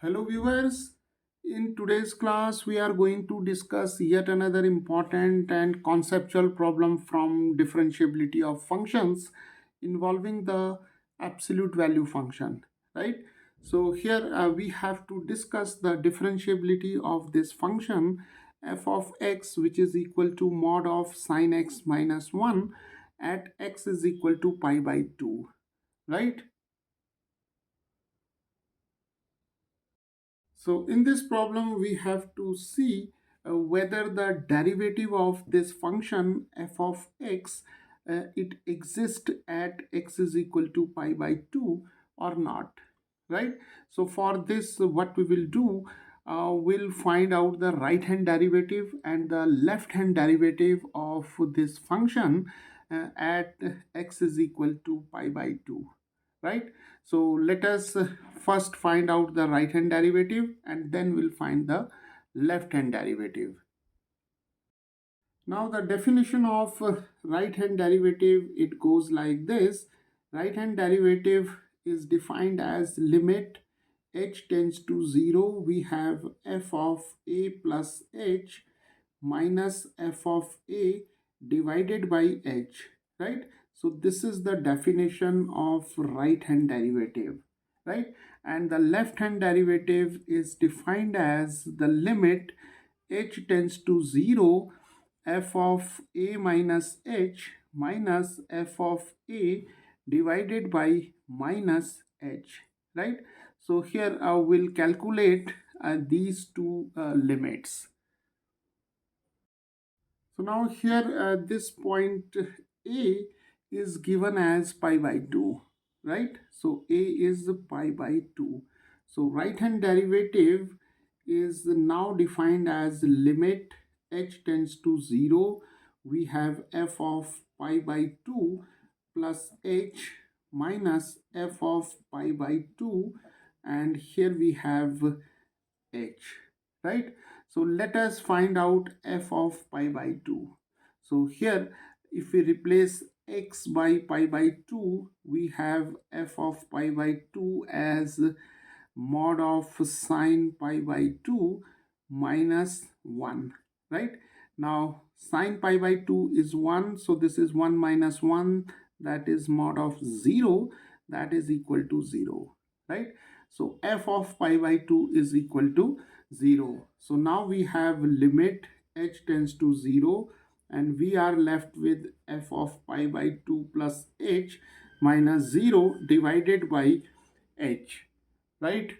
Hello viewers, in today's class we are going to discuss yet another important and conceptual problem from differentiability of functions involving the absolute value function, right? So here we have to discuss the differentiability of this function f of x, which is equal to mod of sine x minus 1 at x is equal to pi by 2, right? So in this problem, we have to see whether the derivative of this function f of x, it exists at x is equal to pi by 2 or not, right? So for this, what we will do, we'll find out the right hand derivative and the left hand derivative of this function at x is equal to pi by 2, right? So let us first find out the right hand derivative and then we'll find the left hand derivative. Now the definition of right hand derivative, it goes like this. Right hand derivative is defined as limit h tends to 0, we have f of a plus h minus f of a divided by h, right? So this is the definition of right hand derivative, right? And the left hand derivative is defined as the limit h tends to 0, f of a minus h minus f of a divided by minus h, right? So here we'll calculate these two limits. So now here this point A is given as pi by 2, right? So A is pi by 2. So right hand derivative is now defined as limit h tends to 0. We have f of pi by 2 plus h minus f of pi by 2, and here we have h, right? So let us find out f of pi by 2. So here if we replace x by pi by 2, we have f of pi by 2 as mod of sine pi by 2 minus 1, right? Now sine pi by 2 is 1, so this is 1 minus 1, that is mod of 0, that is equal to 0, right? So f of pi by 2 is equal to 0. So now we have limit h tends to 0 and we are left with f of pi by 2 plus h minus 0 divided by h, right?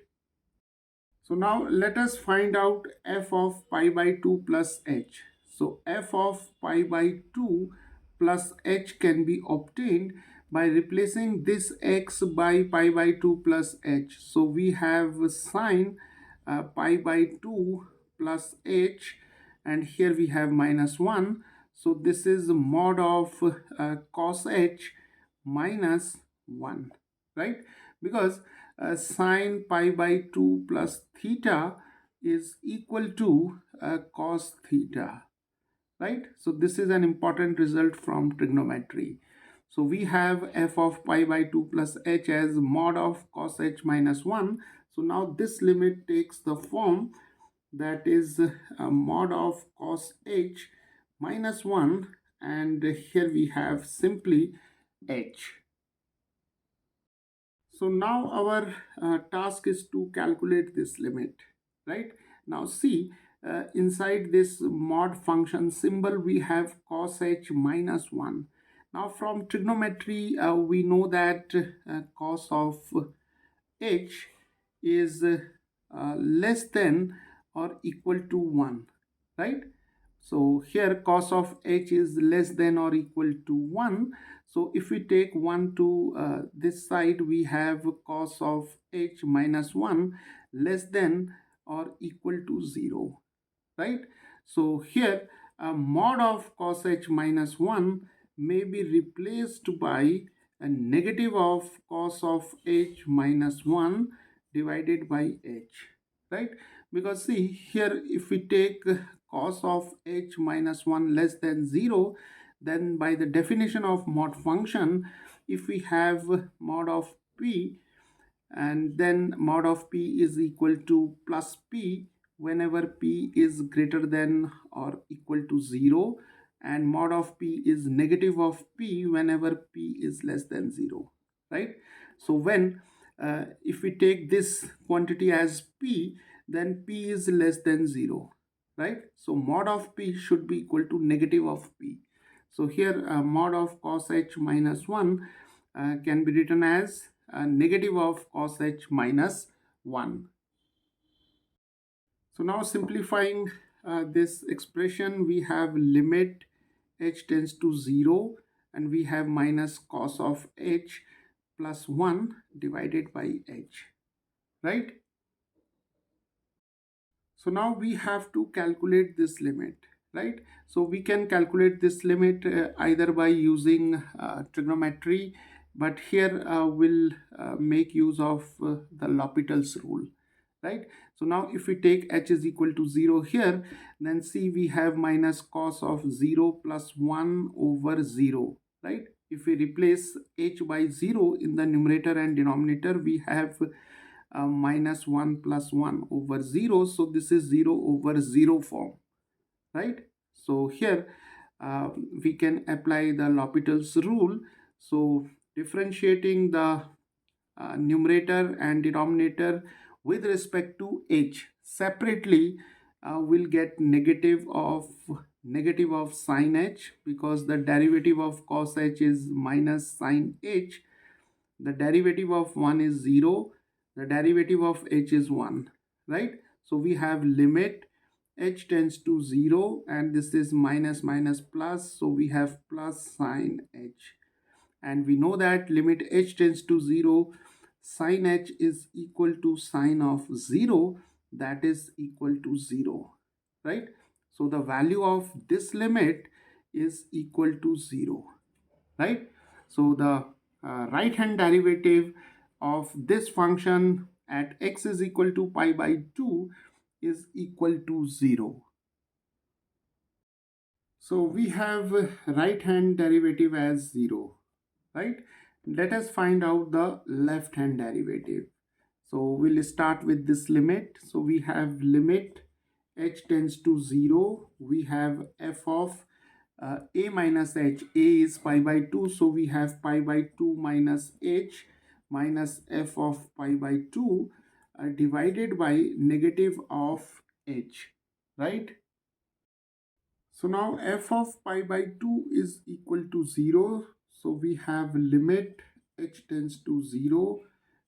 So now let us find out f of pi by 2 plus h. So f of pi by 2 plus h can be obtained by replacing this x by pi by 2 plus h. So we have sine pi by 2 plus h, and here we have minus 1. So this is mod of cos h minus 1, right? Because sine pi by 2 plus theta is equal to cos theta, right? So this is an important result from trigonometry. So we have f of pi by 2 plus h as mod of cos h minus 1. So now this limit takes the form that is mod of cos h minus 1, and here we have simply h. So now our task is to calculate this limit, right? Now see, inside this mod function symbol we have cos h minus 1. Now from trigonometry we know that cos of h is less than or equal to 1, right? So here cos of h is less than or equal to 1. So if we take 1 to this side, we have cos of h minus 1 less than or equal to 0, right? So here mod of cos h minus 1 may be replaced by a negative of cos of h minus 1 divided by h, right? Because see here, if we take cos of h minus 1 less than 0, then by the definition of mod function, if we have mod of p and then mod of p is equal to plus p whenever p is greater than or equal to 0, and mod of p is negative of p whenever p is less than 0, right? So when if we take this quantity as p, then p is less than 0, right? So mod of p should be equal to negative of p. So here mod of cos h minus 1 can be written as negative of cos h minus 1. So now simplifying this expression, we have limit h tends to 0, and we have minus cos of h plus 1 divided by h, right? So now we have to calculate this limit, right? So we can calculate this limit either by using trigonometry, but here we'll make use of the L'Hopital's rule, right? So now if we take h is equal to 0 here, then see we have minus cos of 0 plus 1 over 0, right? If we replace h by 0 in the numerator and denominator, we have minus 1 plus 1 over 0. So this is 0 over 0 form, right? So here we can apply the L'Hopital's rule. So differentiating the numerator and denominator with respect to h separately, will get negative of sine h, because the derivative of cos h is minus sine h. The derivative of 1 is 0, the derivative of h is 1, right? So we have limit h tends to 0, and this is minus minus plus, so we have plus sine h. And we know that limit h tends to 0, sine h is equal to sine of 0, that is equal to 0, right? So the value of this limit is equal to 0, right? So the right hand derivative of this function at x is equal to pi by 2 is equal to 0. So we have right hand derivative as 0, right? Let us find out the left hand derivative. So we'll start with this limit. So we have limit h tends to 0. We have f of a minus h. A is pi by 2. So we have pi by 2 minus h minus f of pi by 2 divided by negative of h, right? So now f of pi by 2 is equal to 0. So we have limit h tends to 0,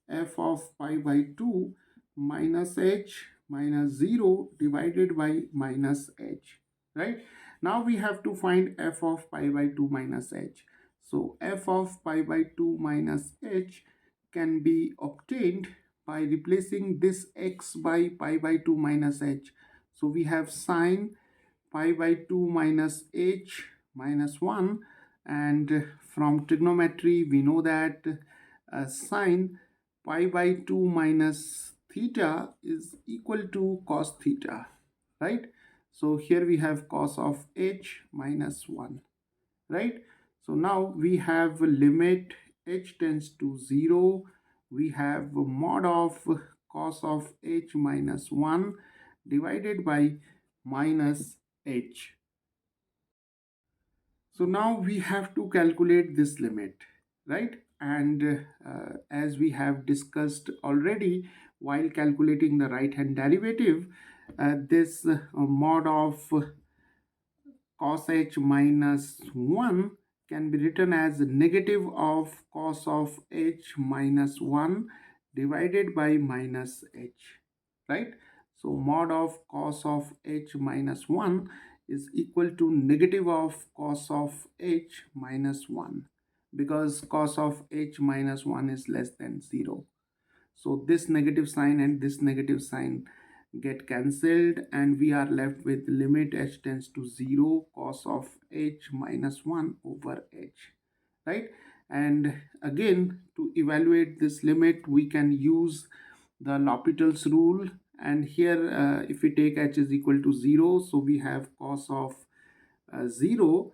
f of pi by 2 minus h minus 0 divided by minus h, right? Now we have to find f of pi by 2 minus h. So f of pi by 2 minus h can be obtained by replacing this x by pi by 2 minus h. So we have sine pi by 2 minus h minus 1, and from trigonometry we know that sine pi by 2 minus theta is equal to cos theta, right? So here we have cos of h minus 1, right? So now we have limit h tends to 0. We have mod of cos of h minus 1 divided by minus h. So now we have to calculate this limit, right? And as we have discussed already while calculating the right hand derivative, this mod of cos h minus 1 can be written as negative of cos of h minus 1 divided by minus h, right? So mod of cos of h minus 1 is equal to negative of cos of h minus 1, because cos of h minus 1 is less than 0. So this negative sign and this negative sign get cancelled, and we are left with limit h tends to 0 cos of h minus 1 over h, right? And again, to evaluate this limit, we can use the L'Hopital's rule. And here if we take h is equal to 0, so we have cos of 0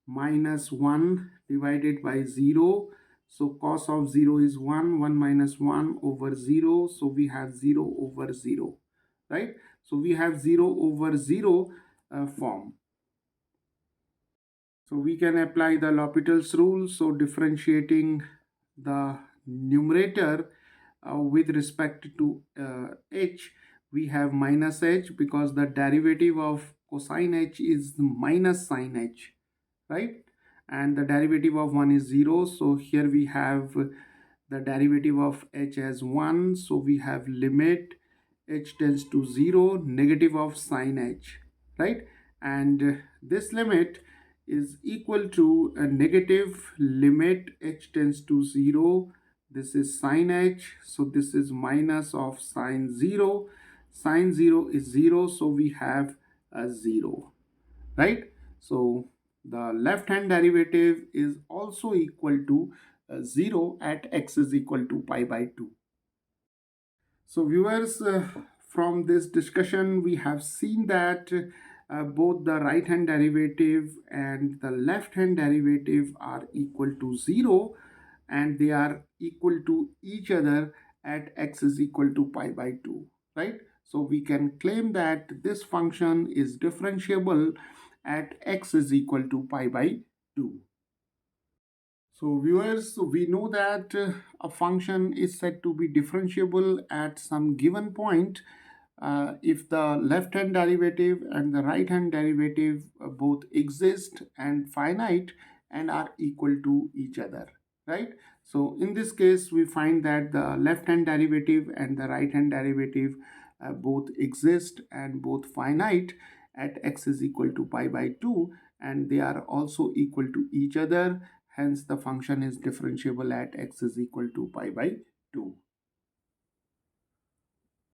minus 1 divided by 0. So cos of 0 is 1, 1 minus 1 over 0. So we have 0 over 0, right? So we have 0 over 0 form. So we can apply the L'Hopital's rule. So differentiating the numerator with respect to h, we have minus h because the derivative of cosine h is minus sine h, right? And the derivative of 1 is 0. So here we have the derivative of h as 1. So we have limit h tends to 0, negative of sine h, right? And this limit is equal to a negative limit h tends to 0. This is sine h. So this is minus of sine 0. Sine 0 is 0. So we have a 0, right? So the left hand derivative is also equal to 0 at x is equal to pi by 2. So viewers, from this discussion we have seen that both the right hand derivative and the left hand derivative are equal to 0, and they are equal to each other at x is equal to pi by 2, right? So we can claim that this function is differentiable at x is equal to pi by 2. So viewers, we know that a function is said to be differentiable at some given point if the left hand derivative and the right hand derivative both exist and finite and are equal to each other, right? So in this case we find that the left hand derivative and the right hand derivative both exist and both finite at x is equal to pi by 2, and they are also equal to each other. Hence the function is differentiable at x is equal to pi by 2.